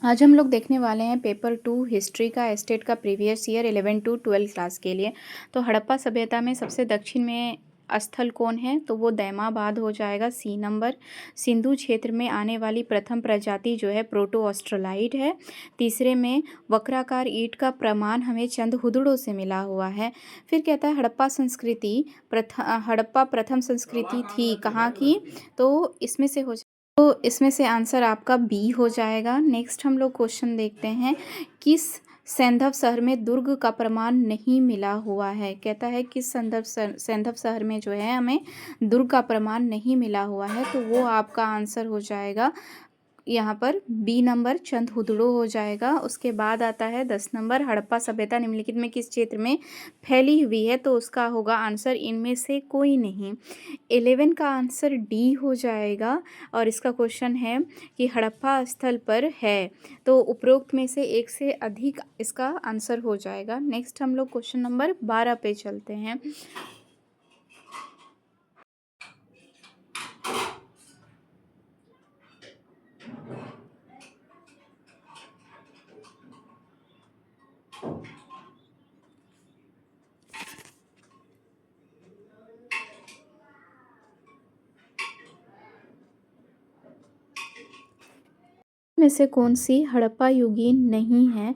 आज हम लोग देखने वाले हैं पेपर 2 हिस्ट्री का स्टेट का प्रीवियस ईयर 11 टू 12 क्लास के लिए। तो हड़प्पा सभ्यता में सबसे दक्षिण में स्थल कौन है? तो वो दैमाबाद हो जाएगा, सी नंबर। सिंधु क्षेत्र में आने वाली प्रथम प्रजाति जो है प्रोटो ऑस्ट्रोलाइड है। तीसरे में वक्राकार ईंट का प्रमाण हमें चंद हुदड़ों से मिला हुआ है। फिर कहता है हड़प्पा प्रथम संस्कृति थी कहाँ की? तो इसमें से आंसर आपका बी हो जाएगा। नेक्स्ट हम लोग क्वेश्चन देखते हैं, किस सैंधव शहर में दुर्ग का प्रमाण नहीं मिला हुआ है? कहता है किस सैंधव शहर में जो है हमें दुर्ग का प्रमाण नहीं मिला हुआ है, तो वो आपका आंसर हो जाएगा यहाँ पर बी नंबर, चंद हुदड़ो हो जाएगा। उसके बाद आता है 10 नंबर, हड़प्पा सभ्यता निम्नलिखित में किस क्षेत्र में फैली हुई है? तो उसका होगा आंसर इनमें से कोई नहीं। 11 का आंसर डी हो जाएगा। और इसका क्वेश्चन है कि हड़प्पा स्थल पर है, तो उपरोक्त में से एक से अधिक इसका आंसर हो जाएगा। नेक्स्ट हम लोग क्वेश्चन नंबर 12 पे चलते हैं। में से कौन सी हड़प्पा युगीन नहीं है?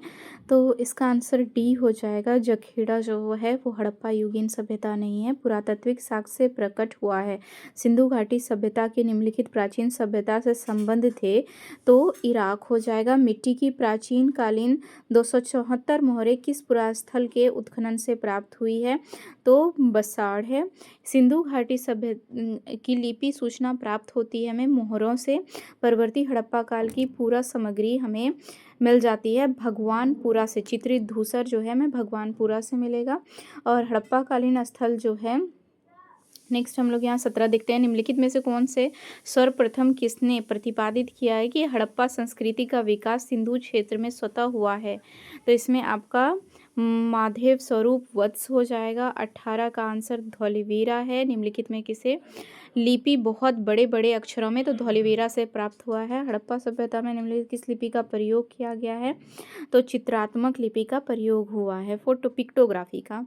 तो इसका आंसर डी हो जाएगा। जखेड़ा जो है वो हड़प्पा युगीन सभ्यता नहीं है, पुरातात्विक साक्ष्य से प्रकट हुआ है। सिंधु घाटी सभ्यता के निम्नलिखित प्राचीन सभ्यता से संबंध थे, तो इराक हो जाएगा। मिट्टी की प्राचीन कालीन 274 मोहरें किस पुरास्थल के उत्खनन से प्राप्त हुई है? तो बसाड़ है। सिंधु घाटी सभ्य की लिपि सूचना प्राप्त होती है हमें मोहरों से। परवर्ती हड़प्पा काल की पूरा सामग्री हमें मिल जाती है भगवानपुरा से। चित्रित धूसर जो है हमें भगवानपुरा से मिलेगा। और हड़प्पा कालीन स्थल जो है, नेक्स्ट हम लोग यहाँ 17 देखते हैं, निम्नलिखित में से कौन से सर्वप्रथम किसने प्रतिपादित किया है कि हड़प्पा संस्कृति का विकास सिंधु क्षेत्र में स्वतः हुआ है? तो इसमें आपका माधव स्वरूप वत्स हो जाएगा। 18 का आंसर धौलीवीरा है। निम्नलिखित में किसे लिपि बहुत बड़े बड़े अक्षरों में, तो धौलीवीरा से प्राप्त हुआ है। हड़प्पा सभ्यता में निम्नलिखित किस लिपि का प्रयोग किया गया है? तो चित्रात्मक लिपि का प्रयोग हुआ है, फोटो पिक्टोग्राफी का।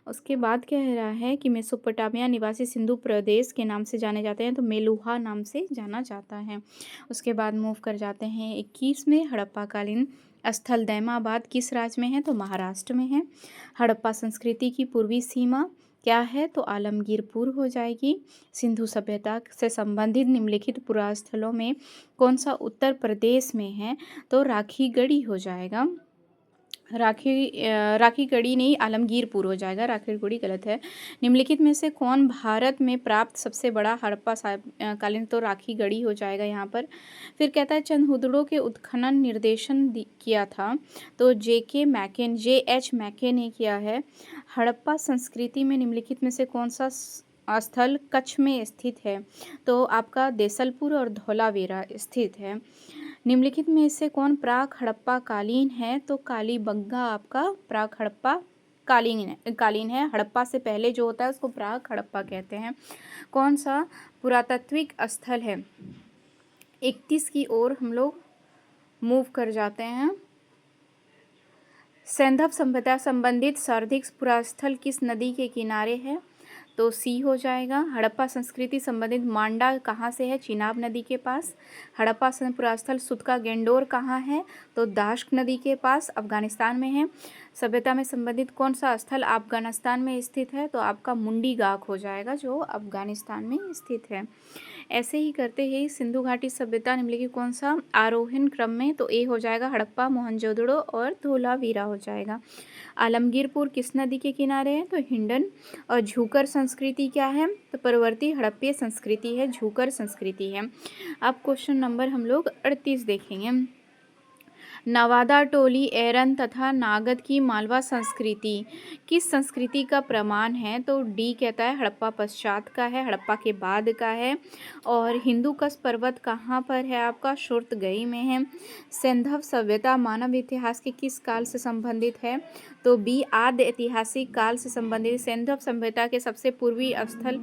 उसके बाद कह रहा है कि मेसोपोटामिया निवासी सिंधु प्रदेश के नाम से जाने जाते हैं, तो मेलुहा नाम से जाना जाता है। उसके बाद मूव कर जाते हैं 21 में, हड़प्पा कालीन स्थल दैमाबाद किस राज्य में है? तो महाराष्ट्र में है। हड़प्पा संस्कृति की पूर्वी सीमा क्या है? तो आलमगीरपुर हो जाएगी। सिंधु सभ्यता से संबंधित निम्नलिखित पुरास्थलों में कौन सा उत्तर प्रदेश में है? तो राखीगढ़ी हो जाएगा। राखीगढ़ी नहीं, आलमगीरपुर हो जाएगा, राखीगढ़ी गलत है। निम्नलिखित में से कौन भारत में प्राप्त सबसे बड़ा हड़प्पा कालीन? तो राखीगढ़ी हो जाएगा यहाँ पर। फिर कहता है चंद हुदड़ों के उत्खनन निर्देशन किया था, तो जे एच मैके ने किया है। हड़प्पा संस्कृति में निम्नलिखित में से कौन सा स्थल कच्छ में स्थित है? तो आपका देसलपुर और धौलावीरा स्थित है। निम्नलिखित में से कौन प्राक हड़प्पा कालीन है? तो कालीबंगा आपका प्राक हड़प्पा कालीन है। हड़प्पा से पहले जो होता है उसको प्राक हड़प्पा कहते हैं। कौन सा पुरातात्विक स्थल है? 31 की ओर हम लोग मूव कर जाते हैं। सैंधव सभ्यता संबंधित सर्वाधिक पुरास्थल किस नदी के किनारे है? तो सी हो जाएगा। हड़प्पा संस्कृति संबंधित मांडा कहाँ से है? चिनाब नदी के पास। हड़प्पा पुरास्थल सुतका गेंडोर कहाँ है? तो दाश्क नदी के पास, अफगानिस्तान में है। सभ्यता में संबंधित कौन सा स्थल अफगानिस्तान में स्थित है? तो आपका मुंडी गाक हो जाएगा, जो अफगानिस्तान में स्थित है। ऐसे ही करते ही सिंधु घाटी सभ्यता निम्नलिखित कौन सा आरोहण क्रम में? तो ए हो जाएगा हड़प्पा, मोहनजोदड़ो और धोलावीरा हो जाएगा। आलमगीरपुर किस नदी के किनारे है? तो हिंडन। और झूकर संस्कृति क्या है? तो परवर्ती हड़प्पीय संस्कृति है, झूकर संस्कृति है। अब क्वेश्चन नंबर हम लोग 38 देखेंगे। नवादा, टोली, एरन तथा नागद की मालवा संस्कृति किस संस्कृति का प्रमाण है? तो डी कहता है हड़प्पा पश्चात का है, हड़प्पा के बाद का है। और हिंदूकुश पर्वत कहाँ पर है आपका? शुर्तगई में है। सिंधव सभ्यता मानव इतिहास के किस काल से संबंधित है? तो बी आद्य ऐतिहासिक काल से संबंधित। सिंधव सभ्यता के सबसे पूर्वी स्थल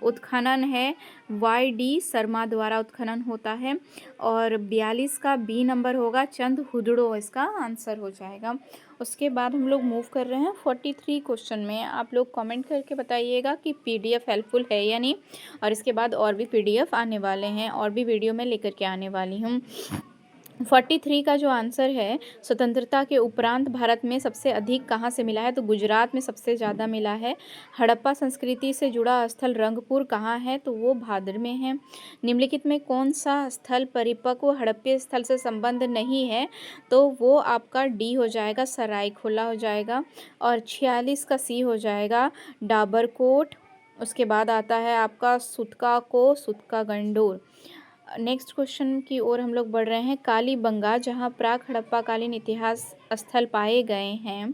उत्खनन है, वाई डी शर्मा द्वारा उत्खनन होता है। और 42 का बी नंबर होगा, चंद हुदड़ो इसका आंसर हो जाएगा। उसके बाद हम लोग मूव कर रहे हैं 43 क्वेश्चन में। आप लोग कमेंट करके बताइएगा कि पीडीएफ हेल्पफुल है या नहीं, और इसके बाद और भी पीडीएफ आने वाले हैं, और भी वीडियो में लेकर के आने वाली हूँ। 43 का जो आंसर है, स्वतंत्रता के उपरांत भारत में सबसे अधिक कहाँ से मिला है? तो गुजरात में सबसे ज़्यादा मिला है। हड़प्पा संस्कृति से जुड़ा स्थल रंगपुर कहाँ है? तो वो भादर में है। निम्नलिखित में कौन सा स्थल परिपक्व हड़प्पा स्थल से संबंध नहीं है? तो वो आपका डी हो जाएगा, सरायखोला हो जाएगा। और 46 का सी हो जाएगा, डाबरकोट। उसके बाद आता है आपका सुतका गंडोर। नेक्स्ट क्वेश्चन की ओर हम लोग बढ़ रहे हैं। कालीबंगा, जहां प्राक हड़प्पाकालीन इतिहास स्थल पाए गए हैं,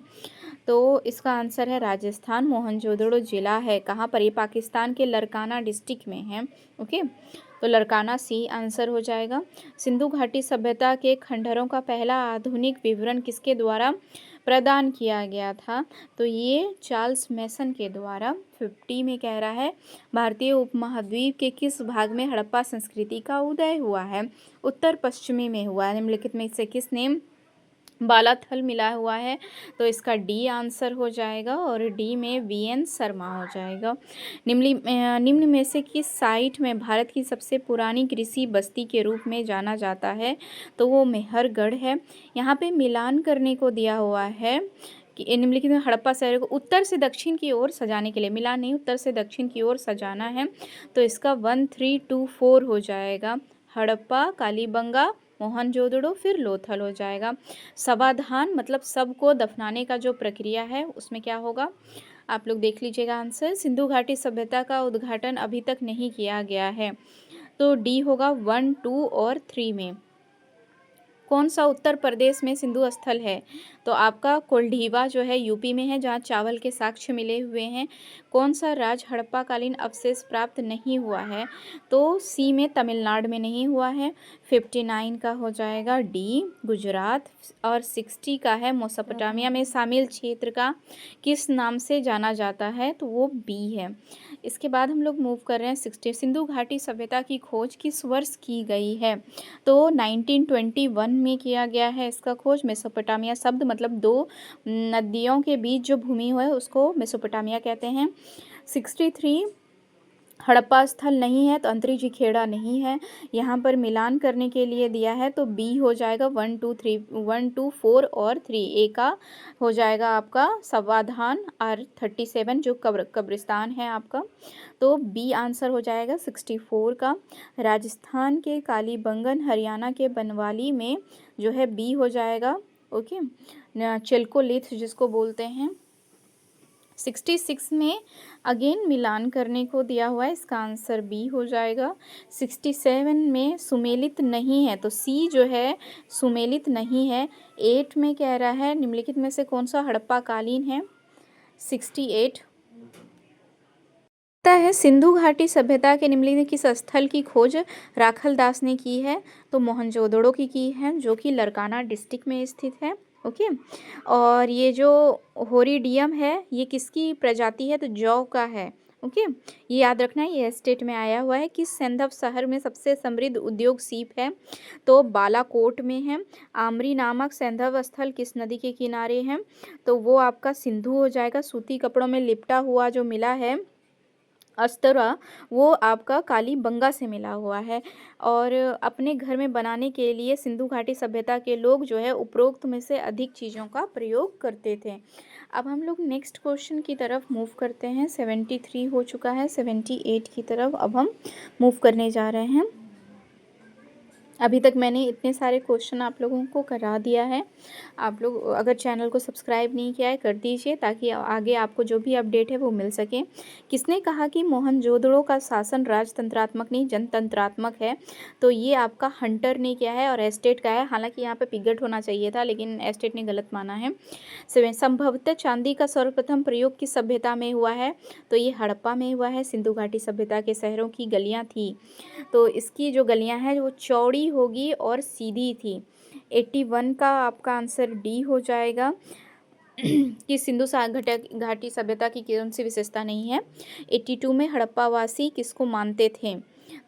तो इसका आंसर है राजस्थान, मोहनजोदड़ो जिला है। कहाँ पर? ये पाकिस्तान के लरकाना डिस्ट्रिक्ट में है। ओके, तो लरकाना सी आंसर हो जाएगा। सिंधु घाटी सभ्यता के खंडहरों का पहला आधुनिक विवरण किसके द्वारा प्रदान किया गया था? तो ये चार्ल्स मैसन के द्वारा। 50 में कह रहा है भारतीय उपमहाद्वीप के किस भाग में हड़प्पा संस्कृति का उदय हुआ है? उत्तर पश्चिमी में हुआ है। निम्नलिखित में से किसने बालाथल मिला हुआ है? तो इसका डी आंसर हो जाएगा, और डी में वीएन शर्मा हो जाएगा। निम्न में से किस साइट में भारत की सबसे पुरानी कृषि बस्ती के रूप में जाना जाता है? तो वो मेहरगढ़ है। यहाँ पे मिलान करने को दिया हुआ है कि निम्नलिखित में हड़प्पा शहर को उत्तर से दक्षिण की ओर सजाने के लिए, मिलान नहीं, उत्तर से दक्षिण की ओर सजाना है। तो इसका 1 3 2 4 हो जाएगा। हड़प्पा, कालीबंगा, मोहनजोदड़ो, फिर लोथल हो जाएगा। समाधान मतलब सबको दफनाने का जो प्रक्रिया है उसमें क्या होगा, आप लोग देख लीजिएगा आंसर। सिंधु घाटी सभ्यता का उद्घाटन अभी तक नहीं किया गया है, तो डी होगा 1 2 और 3 में। कौन सा उत्तर प्रदेश में सिंधु स्थल है? तो आपका कोल्ढीवा जो है यूपी में है, जहाँ चावल के साक्ष्य मिले हुए हैं। कौन सा राज्य हड़प्पाकालीन अवशेष प्राप्त नहीं हुआ है? तो सी में तमिलनाडु में नहीं हुआ है। 59 का हो जाएगा डी गुजरात, और 60 का है मेसोपोटामिया में शामिल क्षेत्र का किस नाम से जाना जाता है? तो वो बी है। इसके बाद हम लोग मूव कर रहे हैं 60। सिंधु घाटी सभ्यता की खोज किस वर्ष की गई है? तो 1921 में किया गया है इसका खोज। मेसोपोटामिया शब्द मतलब दो नदियों के बीच जो भूमि है उसको मेसोपोटामिया कहते हैं। 63 हड़प्पा स्थल नहीं है, तो अंतरिक्ष खेड़ा नहीं है। यहाँ पर मिलान करने के लिए दिया है, तो बी हो जाएगा 1 2 3 1 2 4 और 3। ए का हो जाएगा आपका समाधान, और 37 जो कब्रिस्तान है आपका, तो बी आंसर हो जाएगा 64 का। राजस्थान के कालीबंगन, हरियाणा के बनवाली में जो है बी हो जाएगा। ओके, चिल्कोलिथ जिसको बोलते हैं। 66 में अगेन मिलान करने को दिया हुआ है, इसका आंसर बी हो जाएगा। 67 में सुमेलित नहीं है, तो सी जो है सुमेलित नहीं है। 8 में कह रहा है निम्नलिखित में से कौन सा हड़प्पा कालीन है? 68 है। सिंधु घाटी सभ्यता के निम्नलिखित किस स्थल की खोज राखल दास ने की है? तो मोहनजोदड़ो की है, जो कि लरकाना डिस्ट्रिक्ट में स्थित है। ओके, और ये जो होरीडियम है ये किसकी प्रजाति है? तो जौ का है। ओके, ये याद रखना है, ये स्टेट में आया हुआ है। किस सिंधव शहर में सबसे समृद्ध उद्योग सीप है? तो बालाकोट में है। आमरी नामक सिंधव स्थल किस नदी के किनारे है? तो वो आपका सिंधु हो जाएगा। सूती कपड़ों में लिपटा हुआ जो मिला है अस्तरा, वो आपका कालीबंगा से मिला हुआ है। और अपने घर में बनाने के लिए सिंधु घाटी सभ्यता के लोग जो है उपरोक्त में से अधिक चीज़ों का प्रयोग करते थे। अब हम लोग नेक्स्ट क्वेश्चन की तरफ मूव करते हैं। 73 हो चुका है, 78 की तरफ अब हम मूव करने जा रहे हैं। अभी तक मैंने इतने सारे क्वेश्चन आप लोगों को करा दिया है। आप लोग अगर चैनल को सब्सक्राइब नहीं किया है कर दीजिए, ताकि आगे आपको जो भी अपडेट है वो मिल सके। किसने कहा कि मोहनजोदड़ो का शासन राजतंत्रात्मक नहीं जनतंत्रात्मक है? तो ये आपका हंटर ने किया है और एस्टेट का है। हालांकि यहाँ पे पिगट होना चाहिए था, लेकिन एस्टेट ने गलत माना है। संभवतः चांदी का सर्वप्रथम प्रयोग किस सभ्यता में हुआ है? तो ये हड़प्पा में हुआ है। सिंधु घाटी सभ्यता के शहरों की गलियाँ थी, तो इसकी जो गलियां हैं वो चौड़ी होगी और सीधी थी। 81 का आपका आंसर डी हो जाएगा कि घाटी सभ्यता की कौन सी विशेषता नहीं है। 82 में हड़प्पावासी किसको मानते थे?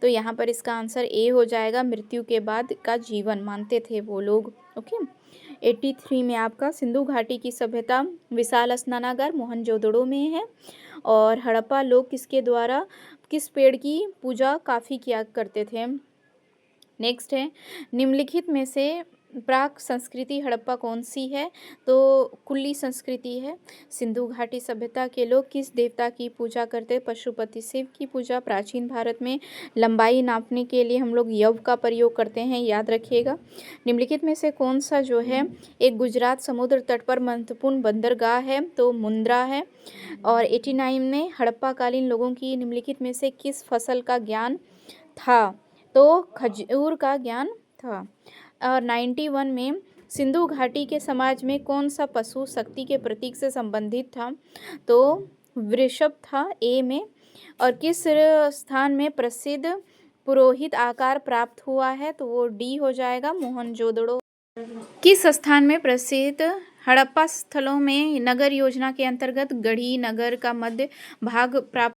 तो यहाँ पर इसका आंसर ए हो जाएगा, मृत्यु के बाद का जीवन मानते थे वो लोग। ओके। 83 में आपका सिंधु घाटी की सभ्यता विशाल स्नानागार मोहनजोदड़ो में है। और हड़प्पा लोग किस पेड़ की पूजा काफ़ी किया करते थे? नेक्स्ट है, निम्नलिखित में से प्राक संस्कृति हड़प्पा कौन सी है? तो कुल्ली संस्कृति है। सिंधु घाटी सभ्यता के लोग किस देवता की पूजा करते? पशुपति शिव की पूजा। प्राचीन भारत में लंबाई नापने के लिए हम लोग यव का प्रयोग करते हैं, याद रखिएगा। निम्नलिखित में से कौन सा जो है एक गुजरात समुद्र तट पर महत्वपूर्ण बंदरगाह है? तो मुंद्रा है। और 89 में हड़प्पाकालीन लोगों की निम्नलिखित में से किस फसल का ज्ञान था? तो खजूर का ज्ञान था। और 91 में सिंधु घाटी के समाज में कौन सा पशु शक्ति के प्रतीक से संबंधित था? तो वृषभ था ए में। और किस स्थान में प्रसिद्ध पुरोहित आकार प्राप्त हुआ है? तो वो डी हो जाएगा, मोहनजोदड़ो। किस स्थान में प्रसिद्ध हड़प्पा स्थलों में नगर योजना के अंतर्गत गढ़ी नगर का मध्य भाग प्राप्त